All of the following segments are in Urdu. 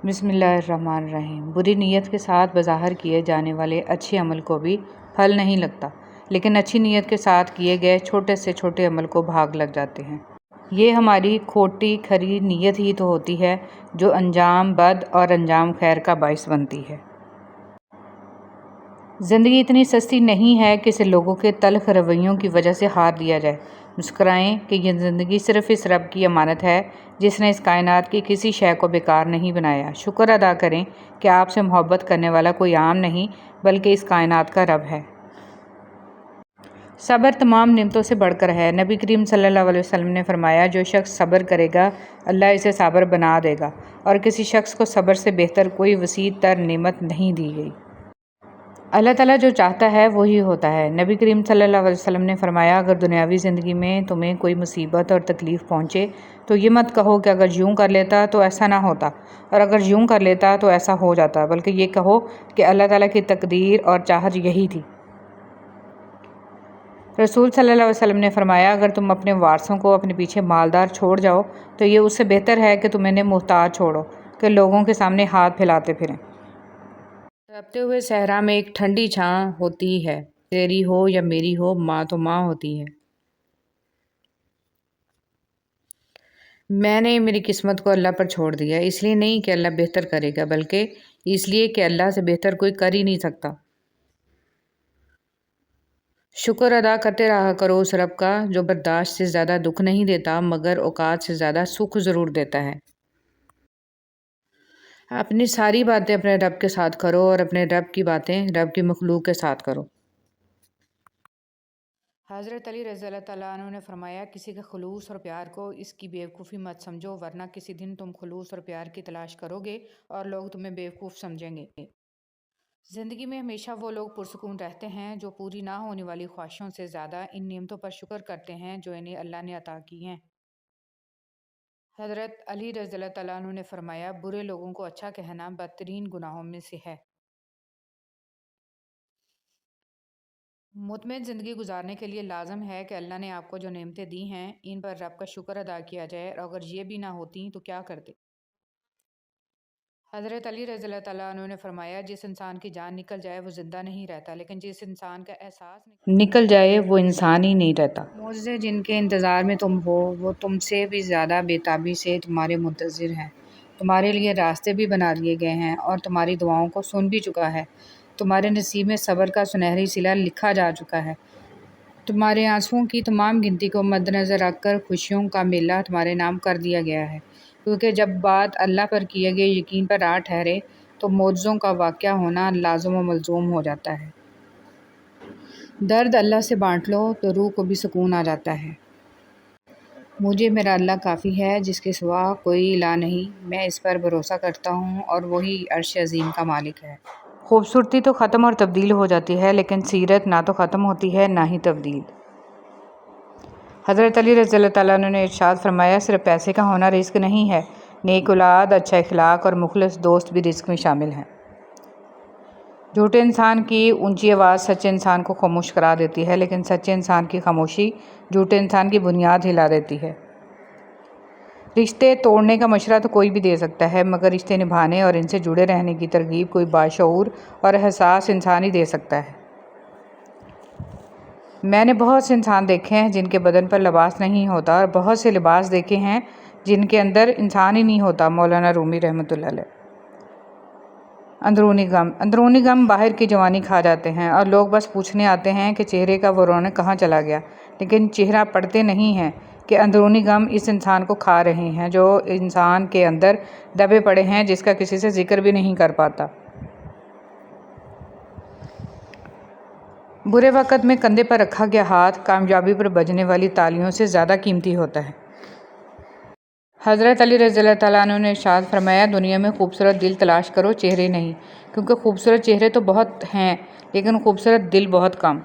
بسم اللہ الرحمن الرحیم۔ بری نیت کے ساتھ بظاہر کیے جانے والے اچھے عمل کو بھی پھل نہیں لگتا، لیکن اچھی نیت کے ساتھ کیے گئے چھوٹے سے چھوٹے عمل کو بھاگ لگ جاتے ہیں۔ یہ ہماری کھوٹی کھری نیت ہی تو ہوتی ہے جو انجام بد اور انجام خیر کا باعث بنتی ہے۔ زندگی اتنی سستی نہیں ہے کہ اسے لوگوں کے تلخ رویوں کی وجہ سے ہار دیا جائے۔ مسکرائیں کہ یہ زندگی صرف اس رب کی امانت ہے جس نے اس کائنات کی کسی شے کو بیکار نہیں بنایا۔ شکر ادا کریں کہ آپ سے محبت کرنے والا کوئی عام نہیں بلکہ اس کائنات کا رب ہے۔ صبر تمام نعمتوں سے بڑھ کر ہے۔ نبی کریم صلی اللہ علیہ وسلم نے فرمایا، جو شخص صبر کرے گا اللہ اسے صابر بنا دے گا، اور کسی شخص کو صبر سے بہتر کوئی وسیع تر نعمت نہیں دی گئی۔ اللہ تعالیٰ جو چاہتا ہے وہی ہوتا ہے۔ نبی کریم صلی اللہ علیہ وسلم نے فرمایا، اگر دنیاوی زندگی میں تمہیں کوئی مصیبت اور تکلیف پہنچے تو یہ مت کہو کہ اگر یوں کر لیتا تو ایسا نہ ہوتا، اور اگر یوں کر لیتا تو ایسا ہو جاتا، بلکہ یہ کہو کہ اللہ تعالیٰ کی تقدیر اور چاہت یہی تھی۔ رسول صلی اللہ علیہ وسلم نے فرمایا، اگر تم اپنے وارثوں کو اپنے پیچھے مالدار چھوڑ جاؤ تو یہ اس سے بہتر ہے کہ تم انہیں محتاج چھوڑو کہ لوگوں کے سامنے ہاتھ پھیلاتے پھریں۔ تپتے ہوئے صحرا میں ایک ٹھنڈی چھاں ہوتی ہے، تیری ہو یا میری ہو، ماں تو ماں ہوتی ہے۔ میں نے میری قسمت کو اللہ پر چھوڑ دیا، اس لیے نہیں کہ اللہ بہتر کرے گا، بلکہ اس لیے کہ اللہ سے بہتر کوئی کر ہی نہیں سکتا۔ شکر ادا کرتے رہا کرو اس رب کا جو برداشت سے زیادہ دکھ نہیں دیتا مگر اوقات سے زیادہ سکھ ضرور دیتا ہے۔ اپنی ساری باتیں اپنے رب کے ساتھ کرو اور اپنے رب کی باتیں رب کی مخلوق کے ساتھ کرو۔ حضرت علی رضی اللہ تعالیٰ عنہ نے فرمایا، کسی کے خلوص اور پیار کو اس کی بیوقوفی مت سمجھو، ورنہ کسی دن تم خلوص اور پیار کی تلاش کرو گے اور لوگ تمہیں بیوقوف سمجھیں گے۔ زندگی میں ہمیشہ وہ لوگ پرسکون رہتے ہیں جو پوری نہ ہونے والی خواہشوں سے زیادہ ان نعمتوں پر شکر کرتے ہیں جو انہیں اللہ نے عطا کی ہیں۔ حضرت علی رضی اللہ تعالیٰ عنہ نے فرمایا، برے لوگوں کو اچھا کہنا بدترین گناہوں میں سے ہے۔ مطمئن زندگی گزارنے کے لیے لازم ہے کہ اللہ نے آپ کو جو نعمتیں دی ہیں ان پر رب کا شکر ادا کیا جائے، اور اگر یہ بھی نہ ہوتی تو کیا کرتے۔ حضرت علی رضی اللہ تعالیٰ عنہ نے فرمایا، جس انسان کی جان نکل جائے وہ زندہ نہیں رہتا، لیکن جس انسان کا احساس نکل جائے وہ انسان ہی نہیں رہتا۔ معجزے جن کے انتظار میں تم ہو وہ تم سے بھی زیادہ بے تابی سے تمہارے منتظر ہیں۔ تمہارے لیے راستے بھی بنا دیے گئے ہیں اور تمہاری دعاؤں کو سن بھی چکا ہے۔ تمہارے نصیب میں صبر کا سنہری صلہ لکھا جا چکا ہے۔ تمہارے آنسوؤں کی تمام گنتی کو مد نظر رکھ کر خوشیوں کا میلہ تمہارے نام کر دیا گیا ہے، کیونکہ جب بات اللہ پر کیے گئے یقین پر آ ٹھہرے تو معجزوں کا واقعہ ہونا لازم و ملزوم ہو جاتا ہے۔ درد اللہ سے بانٹ لو تو روح کو بھی سکون آ جاتا ہے۔ مجھے میرا اللہ کافی ہے جس کے سوا کوئی الہ نہیں، میں اس پر بھروسہ کرتا ہوں اور وہی عرش عظیم کا مالک ہے۔ خوبصورتی تو ختم اور تبدیل ہو جاتی ہے، لیکن سیرت نہ تو ختم ہوتی ہے نہ ہی تبدیل۔ حضرت علی رضی اللہ تعالیٰ عنہ نے ارشاد فرمایا، صرف پیسے کا ہونا رزق نہیں ہے، نیک اولاد، اچھا اخلاق اور مخلص دوست بھی رزق میں شامل ہیں۔ جھوٹے انسان کی اونچی آواز سچے انسان کو خاموش کرا دیتی ہے، لیکن سچے انسان کی خاموشی جھوٹے انسان کی بنیاد ہلا دیتی ہے۔ رشتے توڑنے کا مشورہ تو کوئی بھی دے سکتا ہے، مگر رشتے نبھانے اور ان سے جڑے رہنے کی ترغیب کوئی باشعور اور حساس انسان ہی دے سکتا ہے۔ میں نے بہت سے انسان دیکھے ہیں جن کے بدن پر لباس نہیں ہوتا، اور بہت سے لباس دیکھے ہیں جن کے اندر انسان ہی نہیں ہوتا۔ مولانا رومی رحمۃ اللہ علیہ۔ اندرونی غم باہر کی جوانی کھا جاتے ہیں، اور لوگ بس پوچھنے آتے ہیں کہ چہرے کا وہ رونق کہاں چلا گیا، لیکن چہرہ پڑھتے نہیں ہیں کہ اندرونی غم اس انسان کو کھا رہے ہیں جو انسان کے اندر دبے پڑے ہیں، جس کا کسی سے ذکر بھی نہیں کر پاتا۔ برے وقت میں کندھے پر رکھا گیا ہاتھ کامیابی پر بجنے والی تالیوں سے زیادہ قیمتی ہوتا ہے۔ حضرت علی رضی اللہ تعالیٰ عنہ نے ارشاد فرمایا، دنیا میں خوبصورت دل تلاش کرو، چہرے نہیں، کیونکہ خوبصورت چہرے تو بہت ہیں لیکن خوبصورت دل بہت کم۔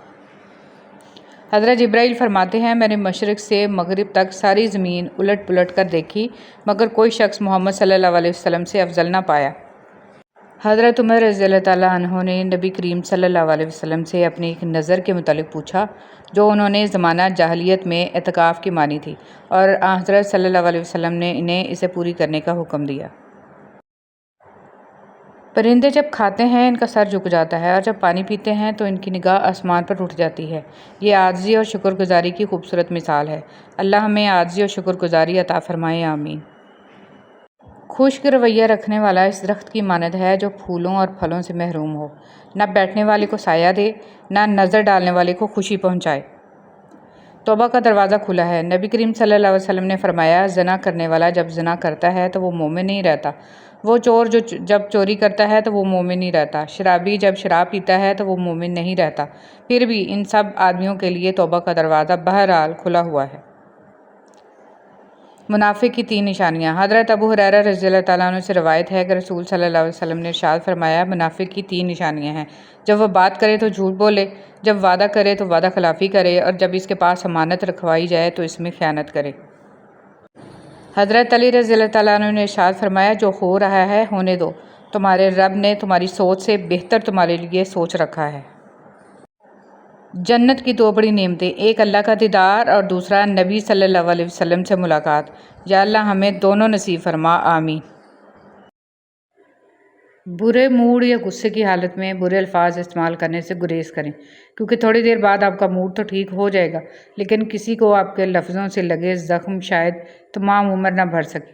حضرت جبرائیل فرماتے ہیں، میں نے مشرق سے مغرب تک ساری زمین الٹ پلٹ کر دیکھی مگر کوئی شخص محمد صلی اللہ علیہ وسلم سے افضل نہ پایا۔ حضرت عمر رضی اللہ تعالیٰ عنہ نے نبی کریم صلی اللہ علیہ وسلم سے اپنی ایک نظر کے متعلق پوچھا جو انہوں نے زمانہ جاہلیت میں اعتکاف کی مانی تھی، اور حضرت صلی اللہ علیہ وسلم نے انہیں اسے پوری کرنے کا حکم دیا۔ پرندے جب کھاتے ہیں ان کا سر جھک جاتا ہے اور جب پانی پیتے ہیں تو ان کی نگاہ آسمان پر اٹھ جاتی ہے۔ یہ عاجزی اور شکر گزاری کی خوبصورت مثال ہے۔ اللہ ہمیں عاجزی اور شکر گزاری عطا فرمائے، آمین۔ خشک رویہ رکھنے والا اس درخت کی مانند ہے جو پھولوں اور پھلوں سے محروم ہو، نہ بیٹھنے والے کو سایہ دے، نہ نظر ڈالنے والے کو خوشی پہنچائے۔ توبہ کا دروازہ کھلا ہے۔ نبی کریم صلی اللہ علیہ وسلم نے فرمایا، زنا کرنے والا جب زنا کرتا ہے تو وہ مومن نہیں رہتا، وہ چور جب چوری کرتا ہے تو وہ مومن نہیں رہتا، شرابی جب شراب پیتا ہے تو وہ مومن نہیں رہتا۔ پھر بھی ان سب آدمیوں کے لیے توبہ کا دروازہ بہرحال کھلا ہوا ہے۔ منافق کی 3 نشانیاں۔ حضرت ابو ہریرہ رضی اللہ تعالیٰ عنہ سے روایت ہے کہ رسول صلی اللہ علیہ وسلم نے ارشاد فرمایا، منافق کی 3 نشانیاں ہیں: جب وہ بات کرے تو جھوٹ بولے، جب وعدہ کرے تو وعدہ خلافی کرے، اور جب اس کے پاس امانت رکھوائی جائے تو اس میں خیانت کرے۔ حضرت علی رضی اللہ تعالیٰ عنہ نے ارشاد فرمایا، جو ہو رہا ہے ہونے دو، تمہارے رب نے تمہاری سوچ سے بہتر تمہارے لیے سوچ رکھا ہے۔ جنت کی 2 بڑی نعمتیں، ایک اللہ کا دیدار اور دوسرا نبی صلی اللہ علیہ وسلم سے ملاقات۔ یا اللہ ہمیں دونوں نصیب فرما، آمین۔ برے موڈ یا غصے کی حالت میں برے الفاظ استعمال کرنے سے گریز کریں، کیونکہ تھوڑی دیر بعد آپ کا موڈ تو ٹھیک ہو جائے گا، لیکن کسی کو آپ کے لفظوں سے لگے زخم شاید تمام عمر نہ بھر سکے۔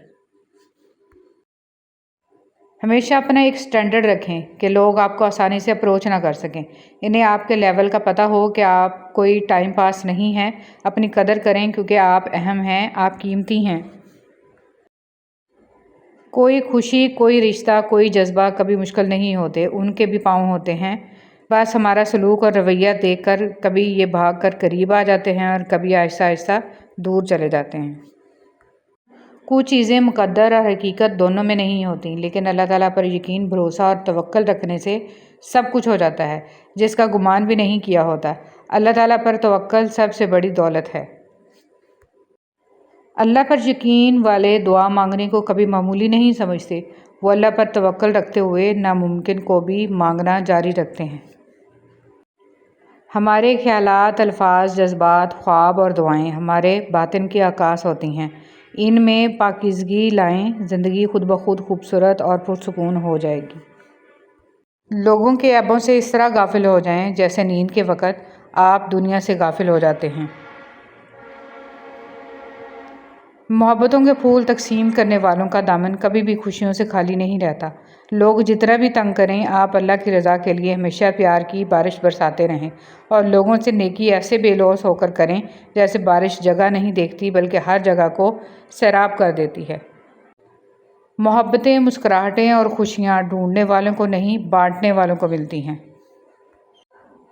ہمیشہ اپنا ایک سٹینڈرڈ رکھیں کہ لوگ آپ کو آسانی سے اپروچ نہ کر سکیں۔ انہیں آپ کے لیول کا پتہ ہو کہ آپ کوئی ٹائم پاس نہیں ہیں۔ اپنی قدر کریں کیونکہ آپ اہم ہیں، آپ قیمتی ہیں۔ کوئی خوشی، کوئی رشتہ، کوئی جذبہ کبھی مشکل نہیں ہوتے، ان کے بھی پاؤں ہوتے ہیں۔ بس ہمارا سلوک اور رویہ دیکھ کر کبھی یہ بھاگ کر قریب آ جاتے ہیں اور کبھی آہستہ آہستہ دور چلے جاتے ہیں۔ کچھ چیزیں مقدر اور حقیقت دونوں میں نہیں ہوتی، لیکن اللہ تعالیٰ پر یقین، بھروسہ اور توکل رکھنے سے سب کچھ ہو جاتا ہے، جس کا گمان بھی نہیں کیا ہوتا۔ اللہ تعالیٰ پر توکل سب سے بڑی دولت ہے۔ اللہ پر یقین والے دعا مانگنے کو کبھی معمولی نہیں سمجھتے، وہ اللہ پر توکل رکھتے ہوئے ناممکن کو بھی مانگنا جاری رکھتے ہیں۔ ہمارے خیالات، الفاظ، جذبات، خواب اور دعائیں ہمارے باطن کی عکاس ہوتی ہیں۔ ان میں پاکیزگی لائیں، زندگی خود بخود خوبصورت اور پرسکون ہو جائے گی۔ لوگوں کے عیبوں سے اس طرح غافل ہو جائیں جیسے نیند کے وقت آپ دنیا سے غافل ہو جاتے ہیں۔ محبتوں کے پھول تقسیم کرنے والوں کا دامن کبھی بھی خوشیوں سے خالی نہیں رہتا۔ لوگ جتنا بھی تنگ کریں، آپ اللہ کی رضا کے لیے ہمیشہ پیار کی بارش برساتے رہیں اور لوگوں سے نیکی ایسے بے لوث ہو کر کریں جیسے بارش جگہ نہیں دیکھتی بلکہ ہر جگہ کو سیراب کر دیتی ہے۔ محبتیں، مسکراہٹیں اور خوشیاں ڈھونڈنے والوں کو نہیں، بانٹنے والوں کو ملتی ہیں۔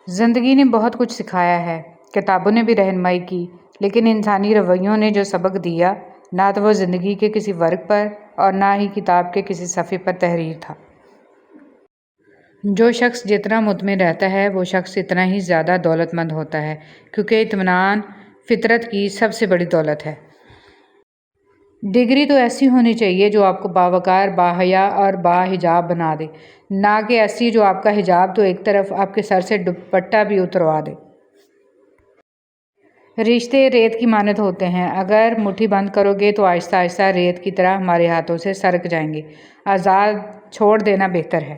زندگی نے بہت کچھ سکھایا ہے، کتابوں نے بھی رہنمائی کی، لیکن انسانی رویوں نے جو سبق دیا، نہ تو وہ زندگی کے کسی ورق پر اور نہ ہی کتاب کے کسی صفحے پر تحریر تھا۔ جو شخص جتنا مطمئن رہتا ہے وہ شخص اتنا ہی زیادہ دولت مند ہوتا ہے، کیونکہ اطمینان فطرت کی سب سے بڑی دولت ہے۔ ڈگری تو ایسی ہونی چاہیے جو آپ کو باوقار، باحیا اور باحجاب بنا دے، نہ کہ ایسی جو آپ کا حجاب تو ایک طرف، آپ کے سر سے دوپٹہ بھی اتروا دے۔ رشتے ریت کی مانند ہوتے ہیں، اگر مٹھی بند کرو گے تو آہستہ آہستہ ریت کی طرح ہمارے ہاتھوں سے سرک جائیں گے۔ آزاد چھوڑ دینا بہتر ہے۔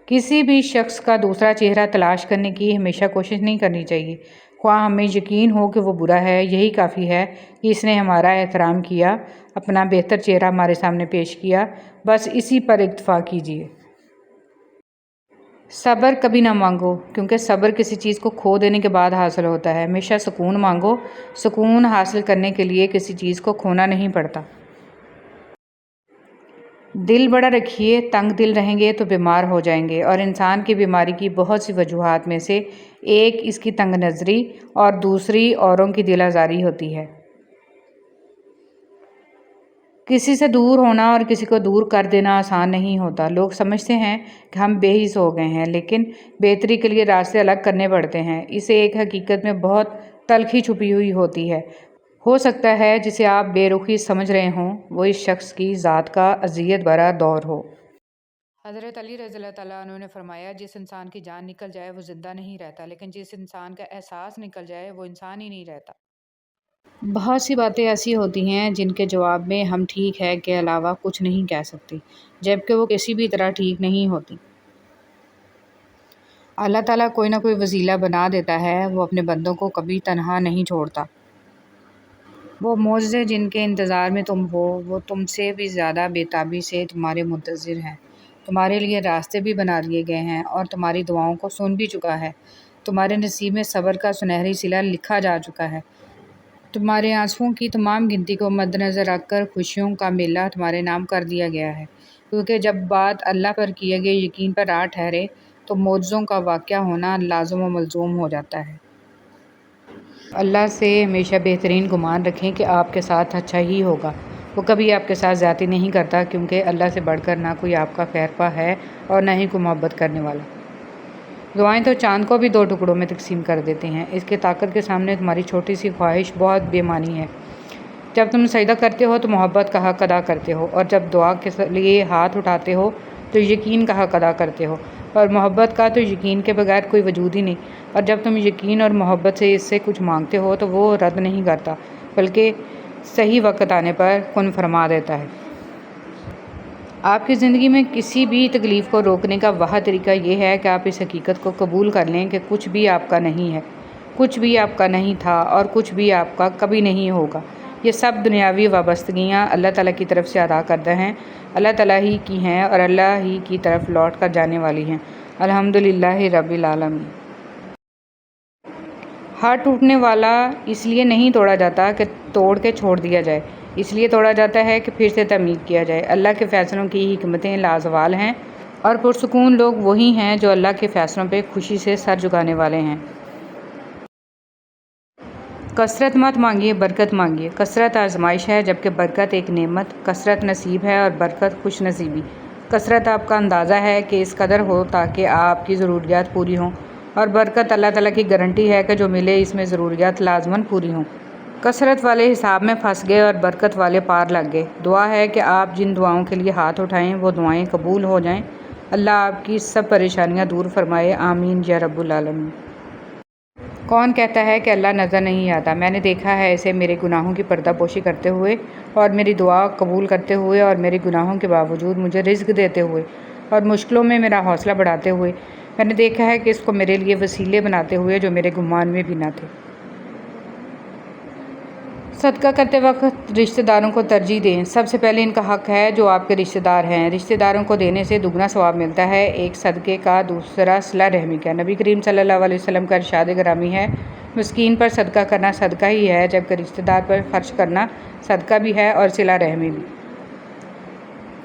کسی بھی شخص کا دوسرا چہرہ تلاش کرنے کی ہمیشہ کوشش نہیں کرنی چاہیے، خواہ ہمیں یقین ہو کہ وہ برا ہے، یہی کافی ہے کہ اس نے ہمارا احترام کیا، اپنا بہتر چہرہ ہمارے سامنے پیش کیا، بس اسی پر اکتفا کیجیے۔ صبر کبھی نہ مانگو، کیونکہ صبر کسی چیز کو کھو دینے کے بعد حاصل ہوتا ہے۔ ہمیشہ سکون مانگو، سکون حاصل کرنے کے لیے کسی چیز کو کھونا نہیں پڑتا۔ دل بڑا رکھیے، تنگ دل رہیں گے تو بیمار ہو جائیں گے، اور انسان کی بیماری کی بہت سی وجوہات میں سے ایک اس کی تنگ نظری اور دوسری اوروں کی دل آزاری ہوتی ہے۔ کسی سے دور ہونا اور کسی کو دور کر دینا آسان نہیں ہوتا۔ لوگ سمجھتے ہیں کہ ہم بے حس ہو گئے ہیں، لیکن بہتری کے لیے راستے الگ کرنے پڑتے ہیں۔ اسے ایک حقیقت میں بہت تلخی چھپی ہوئی ہوتی ہے۔ ہو سکتا ہے جسے آپ بے رخی سمجھ رہے ہوں وہ اس شخص کی ذات کا اذیت بھرا دور ہو۔ حضرت علی رضی اللہ تعالیٰ عنہ نے فرمایا، جس انسان کی جان نکل جائے وہ زندہ نہیں رہتا، لیکن جس انسان کا احساس نکل جائے وہ انسان ہی نہیں رہتا۔ بہت سی باتیں ایسی ہوتی ہیں جن کے جواب میں ہم ٹھیک ہے کے علاوہ کچھ نہیں کہہ سکتے، جبکہ وہ کسی بھی طرح ٹھیک نہیں ہوتی۔ اللہ تعالیٰ کوئی نہ کوئی وسیلہ بنا دیتا ہے، وہ اپنے بندوں کو کبھی تنہا نہیں چھوڑتا۔ وہ معجزے جن کے انتظار میں تم ہو، وہ تم سے بھی زیادہ بے تابی سے تمہارے منتظر ہیں۔ تمہارے لیے راستے بھی بنا دیے گئے ہیں اور تمہاری دعاؤں کو سن بھی چکا ہے۔ تمہارے نصیب میں صبر کا سنہری صلہ لکھا جا چکا ہے۔ تمہارے آنسوؤں کی تمام گنتی کو مد نظر رکھ کر خوشیوں کا میلہ تمہارے نام کر دیا گیا ہے، کیونکہ جب بات اللہ پر کیے گئے یقین پر آ ٹھہرے تو معجزوں کا واقعہ ہونا لازم و ملزوم ہو جاتا ہے۔ اللہ سے ہمیشہ بہترین گمان رکھیں کہ آپ کے ساتھ اچھا ہی ہوگا۔ وہ کبھی آپ کے ساتھ زیادتی نہیں کرتا، کیونکہ اللہ سے بڑھ کر نہ کوئی آپ کا خیرخواہ ہے اور نہ ہی کوئی محبت کرنے والا۔ دعائیں تو چاند کو بھی 2 ٹکڑوں میں تقسیم کر دیتی ہیں۔ اس کی طاقت کے سامنے تمہاری چھوٹی سی خواہش بہت بے معنی ہے۔ جب تم سجدہ کرتے ہو تو محبت کا حق ادا کرتے ہو، اور جب دعا کے لیے ہاتھ اٹھاتے ہو تو یقین کا حق ادا کرتے ہو، اور محبت کا تو یقین کے بغیر کوئی وجود ہی نہیں۔ اور جب تم یقین اور محبت سے اس سے کچھ مانگتے ہو تو وہ رد نہیں کرتا، بلکہ صحیح وقت آنے پر کن فرما دیتا ہے۔ آپ کی زندگی میں کسی بھی تکلیف کو روکنے کا واحد طریقہ یہ ہے کہ آپ اس حقیقت کو قبول کر لیں کہ کچھ بھی آپ کا نہیں ہے، کچھ بھی آپ کا نہیں تھا اور کچھ بھی آپ کا کبھی نہیں ہوگا۔ یہ سب دنیاوی وابستگیاں اللہ تعالیٰ کی طرف سے ادا کردہ ہیں، اللہ تعالیٰ ہی کی ہیں اور اللہ ہی کی طرف لوٹ کر جانے والی ہیں۔ الحمدللہ رب العالمین۔ ہاتھ ٹوٹنے والا اس لیے نہیں توڑا جاتا کہ توڑ کے چھوڑ دیا جائے، اس لیے توڑا جاتا ہے کہ پھر سے تعمیر کیا جائے۔ اللہ کے فیصلوں کی حکمتیں لازوال ہیں، اور پرسکون لوگ وہی ہیں جو اللہ کے فیصلوں پہ خوشی سے سر جھکانے والے ہیں۔ کثرت مت مانگیے، برکت مانگیے۔ کثرت آزمائش ہے، جبکہ برکت ایک نعمت۔ کثرت نصیب ہے اور برکت خوش نصیبی۔ کثرت آپ کا اندازہ ہے کہ اس قدر ہو تاکہ آپ کی ضروریات پوری ہوں، اور برکت اللہ تعالیٰ کی گارنٹی ہے کہ جو ملے اس میں ضروریات لازماً پوری ہوں۔ کثرت والے حساب میں پھنس گئے اور برکت والے پار لگ گئے۔ دعا ہے کہ آپ جن دعاؤں کے لیے ہاتھ اٹھائیں وہ دعائیں قبول ہو جائیں۔ اللہ آپ کی سب پریشانیاں دور فرمائے، آمین یا رب العالمین۔ کون کہتا ہے کہ اللہ نظر نہیں آتا؟ میں نے دیکھا ہے اسے میرے گناہوں کی پردہ پوشی کرتے ہوئے، اور میری دعا قبول کرتے ہوئے، اور میرے گناہوں کے باوجود مجھے رزق دیتے ہوئے، اور مشکلوں میں میرا حوصلہ بڑھاتے ہوئے۔ میں نے دیکھا ہے کہ اس کو میرے لیے وسیلے بناتے ہوئے جو میرے گمان میں بھی نہ تھے۔ صدقہ کرتے وقت رشتہ داروں کو ترجیح دیں۔ سب سے پہلے ان کا حق ہے جو آپ کے رشتہ دار ہیں۔ رشتہ داروں کو دینے سے دگنا ثواب ملتا ہے، ایک صدقے کا، دوسرا صلہ رحمی کا۔ نبی کریم صلی اللہ علیہ وسلم کا ارشاد گرامی ہے، مسکین پر صدقہ کرنا صدقہ ہی ہے، جبکہ رشتہ دار پر خرچ کرنا صدقہ بھی ہے اور صلہ رحمی بھی۔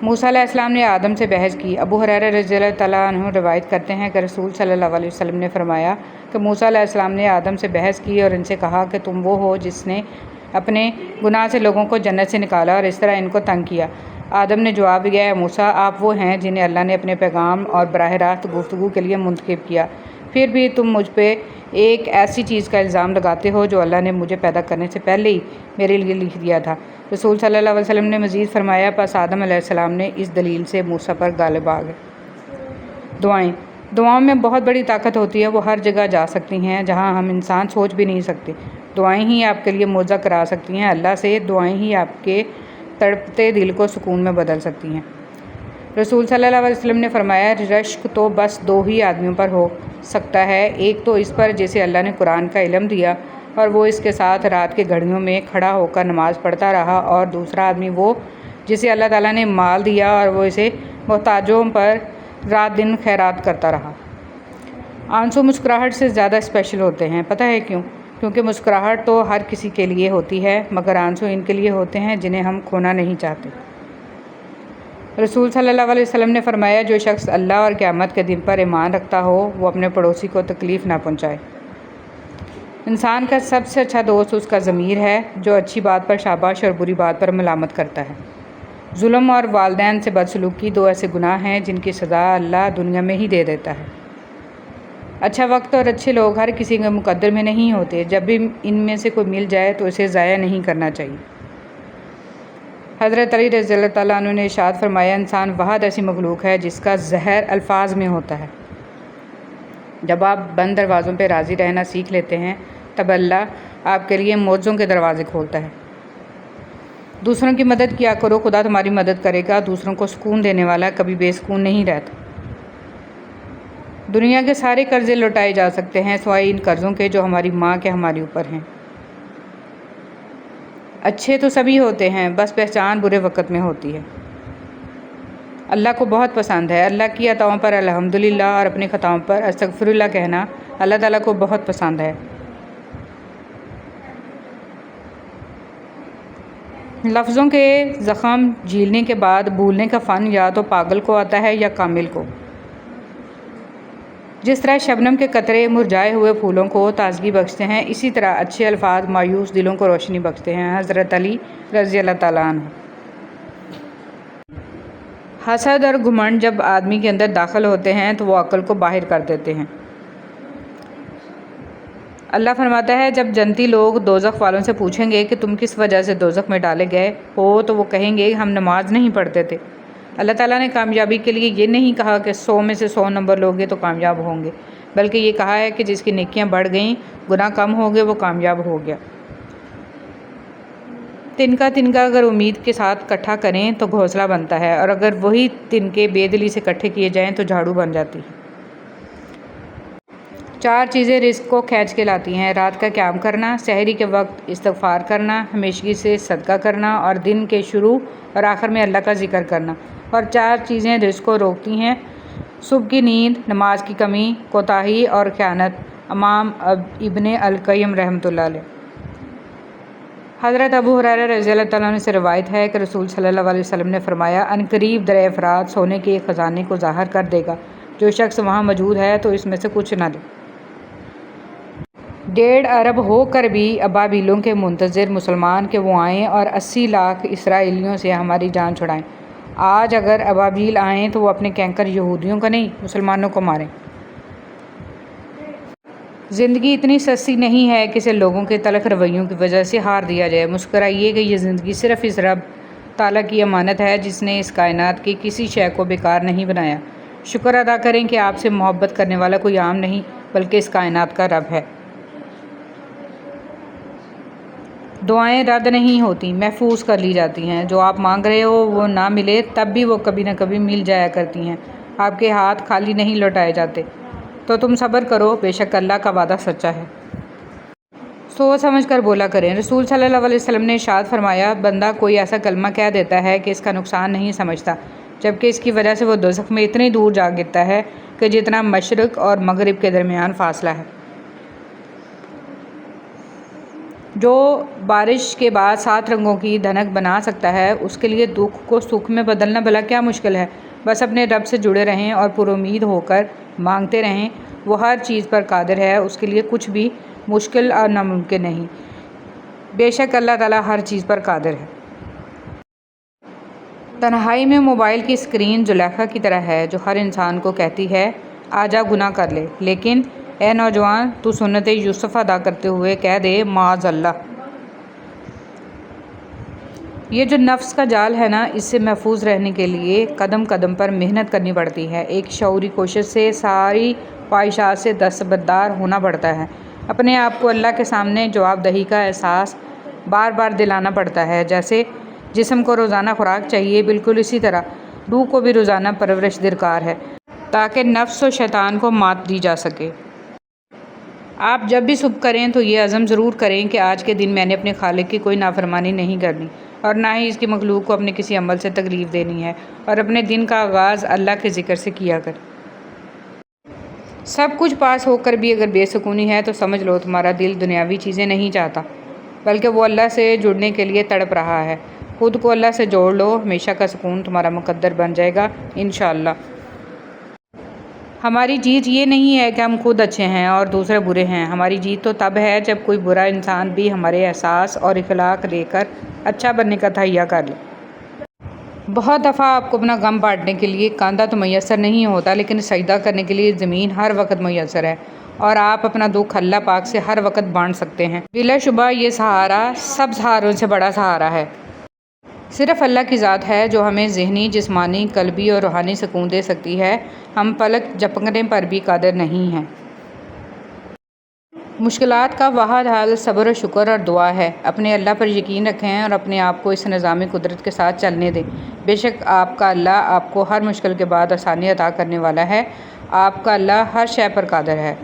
موسیٰ علیہ السلام نے آدم سے بحث کی۔ ابو ہریرہ رضی اللہ تعالیٰ عنہ روایت کرتے ہیں کہ رسول صلی اللہ علیہ وسلم نے فرمایا کہ موسیٰ علیہ السلام نے آدم سے بحث کی اور ان سے کہا کہ تم وہ ہو جس نے اپنے گناہ سے لوگوں کو جنت سے نکالا اور اس طرح ان کو تنگ کیا۔ آدم نے جواب دیا، اے موسیٰ، آپ وہ ہیں جنہیں اللہ نے اپنے پیغام اور براہ راست گفتگو کے لیے منتخب کیا، پھر بھی تم مجھ پہ ایک ایسی چیز کا الزام لگاتے ہو جو اللہ نے مجھے پیدا کرنے سے پہلے ہی میرے لیے لکھ دیا تھا۔ رسول صلی اللہ علیہ وسلم نے مزید فرمایا، پس آدم علیہ السلام نے اس دلیل سے موسیٰ پر غالب آ گئے۔ دعائیں۔ دعاؤں میں بہت بڑی طاقت ہوتی ہے، وہ ہر جگہ جا سکتی ہیں جہاں ہم انسان سوچ بھی نہیں سکتے۔ دعائیں ہی آپ کے لیے معجزہ کرا سکتی ہیں اللہ سے، دعائیں ہی آپ کے تڑپتے دل کو سکون میں بدل سکتی ہیں۔ رسول صلی اللہ علیہ وسلم نے فرمایا، رشک تو بس 2 ہی آدمیوں پر ہو سکتا ہے، ایک تو اس پر جسے اللہ نے قرآن کا علم دیا اور وہ اس کے ساتھ رات کے گھڑیوں میں کھڑا ہو کر نماز پڑھتا رہا، اور دوسرا آدمی وہ جسے اللہ تعالیٰ نے مال دیا اور وہ اسے محتاجوں پر رات دن خیرات کرتا رہا۔ آنسو مسکراہٹ سے زیادہ اسپیشل ہوتے ہیں، پتہ ہے کیوں؟ کیونکہ مسکراہٹ تو ہر کسی کے لیے ہوتی ہے، مگر آنسو ان کے لیے ہوتے ہیں جنہیں ہم کھونا نہیں چاہتے۔ رسول صلی اللہ علیہ وسلم نے فرمایا، جو شخص اللہ اور قیامت کے دن پر ایمان رکھتا ہو وہ اپنے پڑوسی کو تکلیف نہ پہنچائے۔ انسان کا سب سے اچھا دوست اس کا ضمیر ہے، جو اچھی بات پر شاباش اور بری بات پر ملامت کرتا ہے۔ ظلم اور والدین سے بدسلوکی 2 ایسے گناہ ہیں جن کی سزا اللہ دنیا میں ہی دے دیتا ہے۔ اچھا وقت اور اچھے لوگ ہر کسی کے مقدر میں نہیں ہوتے، جب بھی ان میں سے کوئی مل جائے تو اسے ضائع نہیں کرنا چاہیے۔ حضرت علی رضی اللہ تعالیٰ عنہ نے ارشاد فرمایا، انسان واحد ایسی مخلوق ہے جس کا زہر الفاظ میں ہوتا ہے۔ جب آپ بند دروازوں پہ راضی رہنا سیکھ لیتے ہیں تب اللہ آپ کے لیے معجزوں کے دروازے کھولتا ہے۔ دوسروں کی مدد کیا کرو، خدا تمہاری مدد کرے گا۔ دوسروں کو سکون دینے والا کبھی بے سکون نہیں رہتا۔ دنیا کے سارے قرضے لوٹائے جا سکتے ہیں سوائے ان قرضوں کے جو ہماری ماں کے ہمارے اوپر ہیں۔ اچھے تو سبھی ہوتے ہیں، بس پہچان برے وقت میں ہوتی ہے۔ اللہ کو بہت پسند ہے اللہ کی عطاؤں پر الحمدللہ اور اپنی خطاؤں پر استغفر اللہ کہنا اللہ تعالیٰ کو بہت پسند ہے۔ لفظوں کے زخم جھیلنے کے بعد بھولنے کا فن یا تو پاگل کو آتا ہے یا کامل کو۔ جس طرح شبنم کے قطرے مرجھائے ہوئے پھولوں کو تازگی بخشتے ہیں، اسی طرح اچھے الفاظ مایوس دلوں کو روشنی بخشتے ہیں۔ حضرت علی رضی اللہ تعالیٰ عنہ۔ حسد اور گھمنڈ جب آدمی کے اندر داخل ہوتے ہیں تو وہ عقل کو باہر کر دیتے ہیں۔ اللہ فرماتا ہے جب جنتی لوگ دوزخ والوں سے پوچھیں گے کہ تم کس وجہ سے دوزخ میں ڈالے گئے ہو تو وہ کہیں گے ہم نماز نہیں پڑھتے تھے۔ اللہ تعالیٰ نے کامیابی کے لیے یہ نہیں کہا کہ 100 میں سے 100 نمبر لوگے تو کامیاب ہوں گے، بلکہ یہ کہا ہے کہ جس کی نیکیاں بڑھ گئیں، گناہ کم ہو گئے، وہ کامیاب ہو گیا۔ تنکا اگر امید کے ساتھ اکٹھا کریں تو گھونسلہ بنتا ہے، اور اگر وہی تنکے بے دلی سے اکٹھے کیے جائیں تو جھاڑو بن جاتی ہے۔ 4 چیزیں رزق کو کھینچ کے لاتی ہیں: رات کا قیام کرنا، سحری کے وقت استغفار کرنا، ہمیشگی سے صدقہ کرنا اور دن کے شروع اور آخر میں اللہ کا ذکر کرنا۔ اور 4 چیزیں رزق کو روکتی ہیں: صبح کی نیند، نماز کی کمی، کوتاہی اور خیانت۔ امام ابن القیم رحمۃ اللہ علیہ۔ حضرت ابو ہریرہ رضی اللہ تعالیٰ عنہ سے روایت ہے کہ رسول صلی اللہ علیہ وسلم نے فرمایا عنقریب در افراد سونے کے ایک خزانے کو ظاہر کر دے گا، جو شخص وہاں موجود ہے تو اس میں سے کچھ نہ لے۔ 1.5 ارب ہو کر بھی ابابیلوں کے منتظر مسلمان کہ وہ آئیں اور 80 لاکھ اسرائیلیوں سے ہماری جان چھڑائیں۔ آج اگر ابابیل آئیں تو وہ اپنے کینکر یہودیوں کا نہیں مسلمانوں کو ماریں۔ زندگی اتنی سستی نہیں ہے کہ اسے لوگوں کے تلخ رویوں کی وجہ سے ہار دیا جائے۔ مسکرائیے کہ یہ زندگی صرف اس رب تعالیٰ کی امانت ہے جس نے اس کائنات کی کسی شے کو بیکار نہیں بنایا۔ شکر ادا کریں کہ آپ سے محبت کرنے والا کوئی عام نہیں بلکہ اس کائنات کا رب ہے۔ دعائیں رد نہیں ہوتی، محفوظ کر لی جاتی ہیں۔ جو آپ مانگ رہے ہو وہ نہ ملے تب بھی وہ کبھی نہ کبھی مل جایا کرتی ہیں۔ آپ کے ہاتھ خالی نہیں لوٹائے جاتے، تو تم صبر کرو، بے شک اللہ کا وعدہ سچا ہے۔ سوچ سمجھ کر بولا کریں۔ رسول صلی اللہ علیہ وسلم نے ارشاد فرمایا بندہ کوئی ایسا کلمہ کہہ دیتا ہے کہ اس کا نقصان نہیں سمجھتا، جبکہ اس کی وجہ سے وہ دوزخ میں اتنی دور جا گرتا ہے کہ جتنا مشرق اور مغرب کے درمیان فاصلہ ہے۔ جو بارش کے بعد 7 رنگوں کی دھنک بنا سکتا ہے، اس کے لیے دکھ کو سکھ میں بدلنا بھلا کیا مشکل ہے۔ بس اپنے رب سے جڑے رہیں اور پر امید ہو کر مانگتے رہیں، وہ ہر چیز پر قادر ہے، اس کے لیے کچھ بھی مشکل اور ناممکن نہیں۔ بے شک اللہ تعالیٰ ہر چیز پر قادر ہے۔ تنہائی میں موبائل کی اسکرین زلیخا کی طرح ہے جو ہر انسان کو کہتی ہے آجا گناہ کر لے، لیکن اے نوجوان تو سنت یوسف ادا کرتے ہوئے کہہ دے معاذ اللہ۔ یہ جو نفس کا جال ہے نا، اس سے محفوظ رہنے کے لیے قدم قدم پر محنت کرنی پڑتی ہے۔ ایک شعوری کوشش سے ساری خواہشات سے دستبردار ہونا پڑتا ہے۔ اپنے آپ کو اللہ کے سامنے جواب دہی کا احساس بار بار دلانا پڑتا ہے۔ جیسے جسم کو روزانہ خوراک چاہیے، بالکل اسی طرح روح کو بھی روزانہ پرورش درکار ہے تاکہ نفس و شیطان کو مات دی جا سکے۔ آپ جب بھی صبح کریں تو یہ عزم ضرور کریں کہ آج کے دن میں نے اپنے خالق کی کوئی نافرمانی نہیں کرنی اور نہ ہی اس کی مخلوق کو اپنے کسی عمل سے تکلیف دینی ہے، اور اپنے دن کا آغاز اللہ کے ذکر سے کیا کر۔ سب کچھ پاس ہو کر بھی اگر بے سکونی ہے تو سمجھ لو تمہارا دل دنیاوی چیزیں نہیں چاہتا بلکہ وہ اللہ سے جڑنے کے لیے تڑپ رہا ہے۔ خود کو اللہ سے جوڑ لو، ہمیشہ کا سکون تمہارا مقدر بن جائے گا انشاءاللہ۔ ہماری جیت یہ نہیں ہے کہ ہم خود اچھے ہیں اور دوسرے برے ہیں۔ ہماری جیت تو تب ہے جب کوئی برا انسان بھی ہمارے احساس اور اخلاق لے کر اچھا بننے کا تہیہ کر لے۔ بہت دفعہ آپ کو اپنا غم بانٹنے کے لیے کاندھا تو میسر نہیں ہوتا، لیکن سجدہ کرنے کے لیے زمین ہر وقت میسر ہے، اور آپ اپنا دکھ اللہ پاک سے ہر وقت بانٹ سکتے ہیں۔ بلا شبہ یہ سہارا سب سہاروں سے بڑا سہارا ہے۔ صرف اللہ کی ذات ہے جو ہمیں ذہنی، جسمانی، قلبی اور روحانی سکون دے سکتی ہے۔ ہم پلک جھپکنے پر بھی قادر نہیں ہیں۔ مشکلات کا واحد حل صبر و شکر اور دعا ہے۔ اپنے اللہ پر یقین رکھیں اور اپنے آپ کو اس نظام قدرت کے ساتھ چلنے دیں۔ بے شک آپ کا اللہ آپ کو ہر مشکل کے بعد آسانی عطا کرنے والا ہے۔ آپ کا اللہ ہر شے پر قادر ہے۔